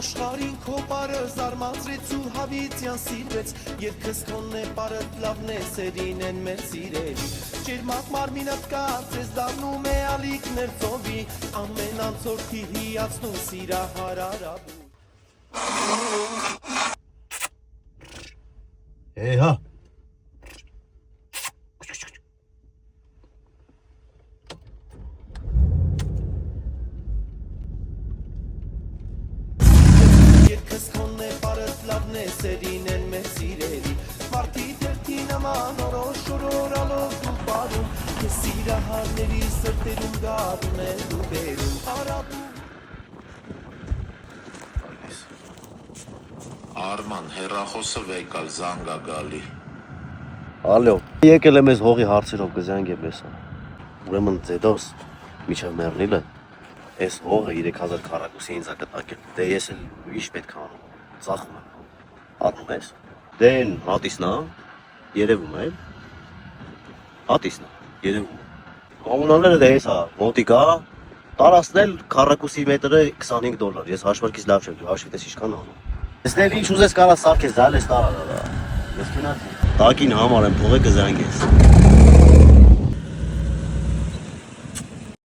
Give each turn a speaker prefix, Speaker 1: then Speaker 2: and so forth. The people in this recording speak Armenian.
Speaker 1: Աշխարհին քո բարը զարմացրեց ու հավիտյան սիրվեց Երկս քոնն է բարը լավն է սերին են մեր սիրելի Ջերմակ մարմինդ կարծես դառնում է ալիքներ ծովի Ամեն անցորդի հիացնում սիրահարարաբու
Speaker 2: Հա
Speaker 1: Երկս քոնն է բարը լավն է սերին են մեր սիրելի Մարդի դերքի նման օրոշորորալով դու բարում Քեզ սիրահարների սրտերում գարուն է դու բերում Արաբու
Speaker 3: Արման, հեռախոսը վեկալ, զանգա գալի։
Speaker 2: Ալո եկել եմ ես հողի հարցերով կզանգեմ ես Ուրեմն ձեդոս միջև մեռնիլը Ես հողը 3000 քառակուսի ինձ ակտակել Դե ես էլ ինչ պետք է անում Ծախում եմ Ատնում ես Դեն հատիսն է Երևում է Հատիսն է Երևում Կոմունալները դե ես հա մոտիկա Տարածնել քառակուսի մետրը $25 Ես հաշվարկից լավ չեմ դու հաշվի տես ինչքան անում Ես դեր ինչ ուզես կարա սարքես դալ ես տարա Ես կնած Տակին համար եմ փողը կզանգես